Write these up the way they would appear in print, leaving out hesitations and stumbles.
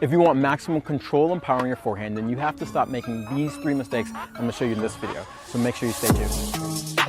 If you want maximum control and power in your forehand, then you have to stop making these 3 mistakes I'm going to show you in this video. So make sure you stay tuned.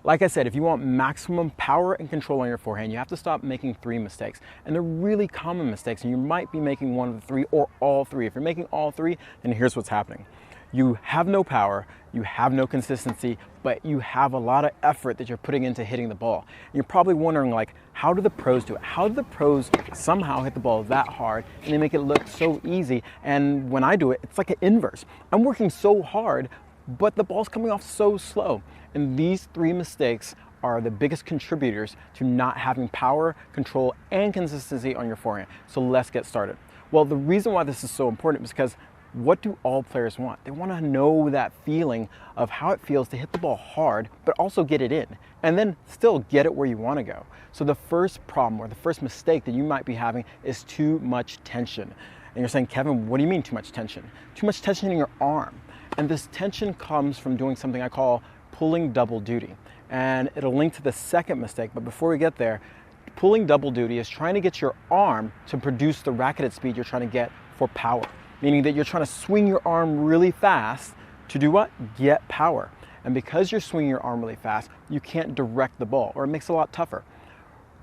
Like I said, if you want maximum power and control on your forehand, you have to stop making 3 mistakes. And they're really common mistakes, and you might be making one of the 3 or all 3. If you're making all 3, then here's what's happening. You have no power, you have no consistency, but you have a lot of effort that you're putting into hitting the ball. And you're probably wondering, like, how do the pros do it? How do the pros somehow hit the ball that hard and they make it look so easy? And when I do it, it's like an inverse. I'm working so hard, but the ball's coming off so slow. And these 3 mistakes are the biggest contributors to not having power, control, and consistency on your forehand. So let's get started. Well, the reason why this is so important is because what do all players want? They want to know that feeling of how it feels to hit the ball hard, but also get it in, and then still get it where you want to go. So the first problem or the first mistake that you might be having is too much tension. And you're saying, Kevin, what do you mean too much tension? Too much tension in your arm. And this tension comes from doing something I call pulling double duty. And it'll link to the second mistake, but before we get there, pulling double duty is trying to get your arm to produce the racketed speed you're trying to get for power. Meaning that you're trying to swing your arm really fast to do what? Get power. And because you're swinging your arm really fast, you can't direct the ball, or it makes it a lot tougher.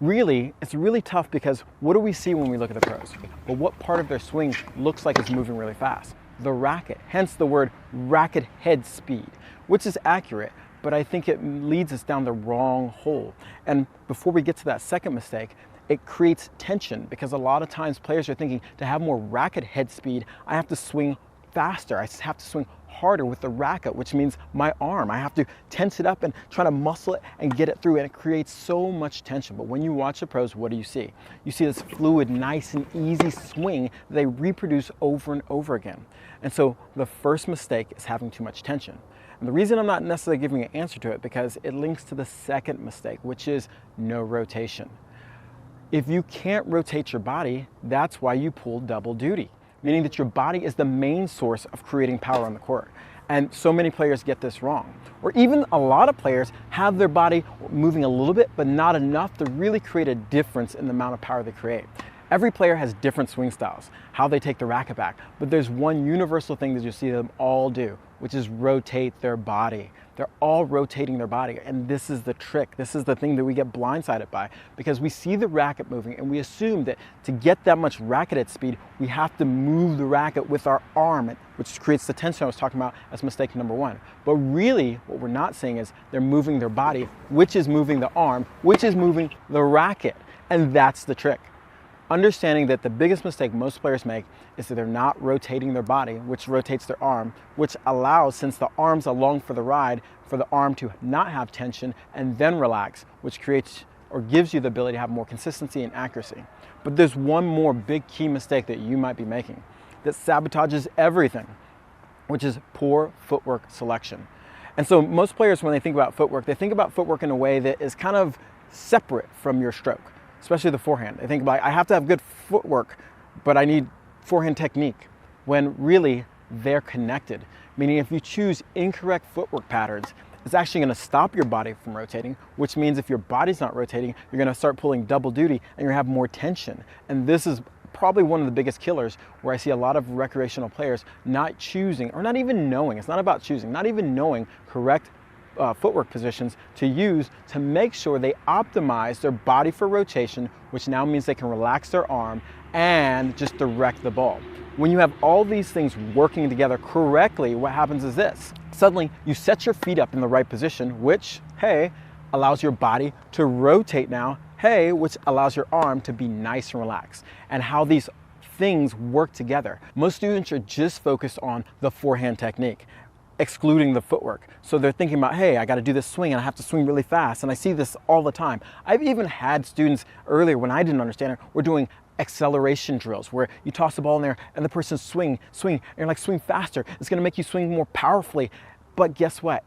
Really, it's really tough because what do we see when we look at the pros? Well, what part of their swing looks like it's moving really fast? The racket, hence the word racket head speed, which is accurate, but I think it leads us down the wrong hole. And before we get to that second mistake, it creates tension because a lot of times players are thinking to have more racket head speed, I have to swing faster. I have to swing harder with the racket, which means my arm. I have to tense it up and try to muscle it and get it through, and it creates so much tension. But when you watch the pros, what do you see? You see this fluid, nice and easy swing that they reproduce over and over again. And so the first mistake is having too much tension. And the reason I'm not necessarily giving an answer to it because it links to the second mistake, which is no rotation. If you can't rotate your body, that's why you pull double duty, meaning that your body is the main source of creating power on the court. And so many players get this wrong. Or even a lot of players have their body moving a little bit, but not enough to really create a difference in the amount of power they create. Every player has different swing styles, how they take the racket back, but there's one universal thing that you see them all do, which is rotate their body. They're all rotating their body, and this is the trick. This is the thing that we get blindsided by because we see the racket moving and we assume that to get that much racketed speed, we have to move the racket with our arm, which creates the tension I was talking about as mistake number 1. But really, what we're not seeing is they're moving their body, which is moving the arm, which is moving the racket, and that's the trick. Understanding that the biggest mistake most players make is that they're not rotating their body, which rotates their arm, which allows, since the arm's along for the ride, for the arm to not have tension and then relax, which creates or gives you the ability to have more consistency and accuracy. But there's one more big key mistake that you might be making that sabotages everything, which is poor footwork selection. And so most players, when they think about footwork, they think about footwork in a way that is kind of separate from your stroke. Especially the forehand. They think about, I have to have good footwork, but I need forehand technique, when really they're connected. Meaning if you choose incorrect footwork patterns, it's actually going to stop your body from rotating, which means if your body's not rotating, you're going to start pulling double duty and you're going to have more tension. And this is probably one of the biggest killers where I see a lot of recreational players not choosing, or not even knowing, it's not about choosing, not even knowing correct footwork positions to use to make sure they optimize their body for rotation, which now means they can relax their arm and just direct the ball. When you have all these things working together correctly, what happens is this. Suddenly, you set your feet up in the right position, which, hey, allows your body to rotate now, hey, which allows your arm to be nice and relaxed. And how these things work together. Most students are just focused on the forehand technique, excluding the footwork. So they're thinking about, hey, I got to do this swing and I have to swing really fast. And I see this all the time. I've even had students earlier when I didn't understand it, we're doing acceleration drills where you toss the ball in there and the person swing, and you're like, swing faster. It's going to make you swing more powerfully. But guess what?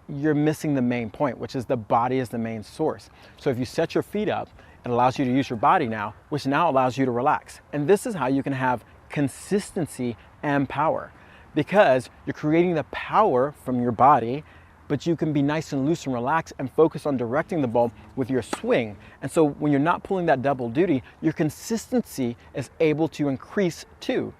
You're missing the main point, which is the body is the main source. So if you set your feet up, it allows you to use your body now, which now allows you to relax. And this is how you can have consistency and power, because you're creating the power from your body but you can be nice and loose and relaxed and focus on directing the ball with your swing. And so when you're not pulling that double duty, your consistency is able to increase too.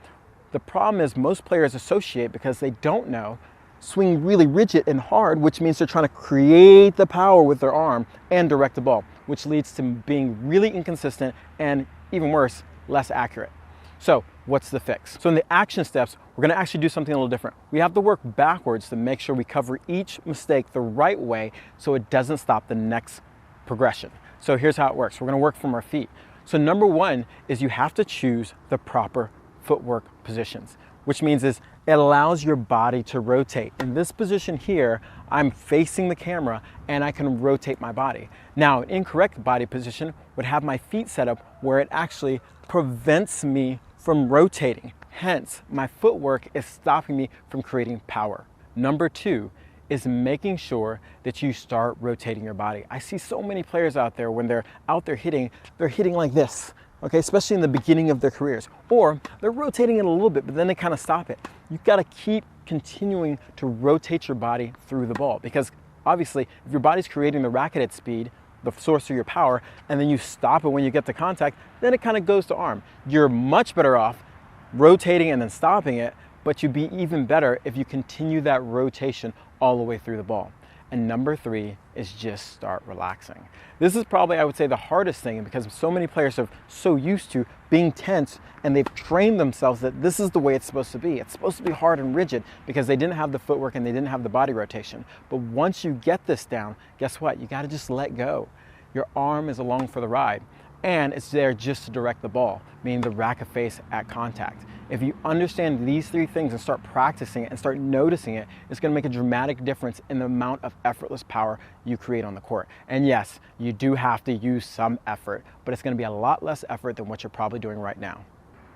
The problem is most players associate, because they don't know, swing really rigid and hard, which means they're trying to create the power with their arm and direct the ball, which leads to being really inconsistent and, even worse, less accurate. So what's the fix? So in the action steps, we're going to actually do something a little different. We have to work backwards to make sure we cover each mistake the right way so it doesn't stop the next progression. So here's how it works. We're going to work from our feet. So number one is you have to choose the proper footwork positions, which means is it allows your body to rotate. In this position here, I'm facing the camera and I can rotate my body. Now, an incorrect body position would have my feet set up where it actually prevents me from rotating. Hence, my footwork is stopping me from creating power. Number two is making sure that you start rotating your body. I see so many players out there when they're out there hitting, they're hitting like this. Okay, especially in the beginning of their careers, or they're rotating it a little bit, but then they kind of stop it. You've got to keep continuing to rotate your body through the ball, because obviously if your body's creating the racket at speed, the source of your power, and then you stop it when you get to contact, then it kind of goes to arm. You're much better off rotating and then stopping it, but you'd be even better if you continue that rotation all the way through the ball. And number three is just start relaxing. This is probably, I would say, the hardest thing, because so many players are so used to being tense and they've trained themselves that this is the way it's supposed to be. It's supposed to be hard and rigid because they didn't have the footwork and they didn't have the body rotation. But once you get this down, guess what? You got to just let go. Your arm is along for the ride, and it's there just to direct the ball, meaning the racket face at contact. If you understand these three things and start practicing it and start noticing it, it's going to make a dramatic difference in the amount of effortless power you create on the court. And yes, you do have to use some effort, but it's going to be a lot less effort than what you're probably doing right now.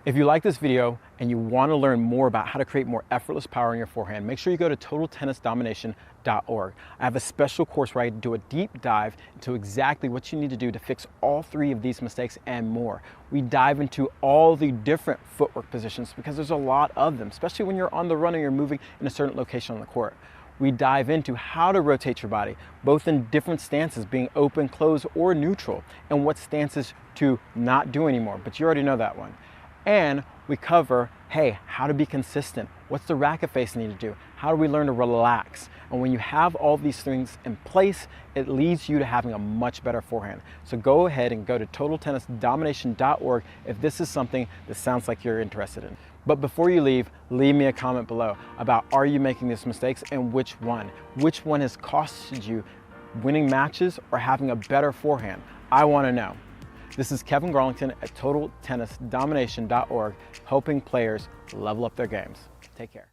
If you like this video and you want to learn more about how to create more effortless power in your forehand, make sure you go to totaltennisdomination.org. I have a special course where I do a deep dive into exactly what you need to do to fix all three of these mistakes and more. We dive into all the different footwork positions because there's a lot of them, especially when you're on the run and you're moving in a certain location on the court. We dive into how to rotate your body, both in different stances, being open, closed, or neutral, and what stances to not do anymore, but you already know that one. And we cover, hey, how to be consistent. What's the racket face need to do? How do we learn to relax? And when you have all these things in place, it leads you to having a much better forehand. So go ahead and go to totaltennisdomination.org if this is something that sounds like you're interested in. But before you leave me a comment below about, are you making these mistakes and which one? Which one has costed you winning matches or having a better forehand? I want to know. This is Kevin Garlington at totaltennisdomination.org, helping players level up their games. Take care.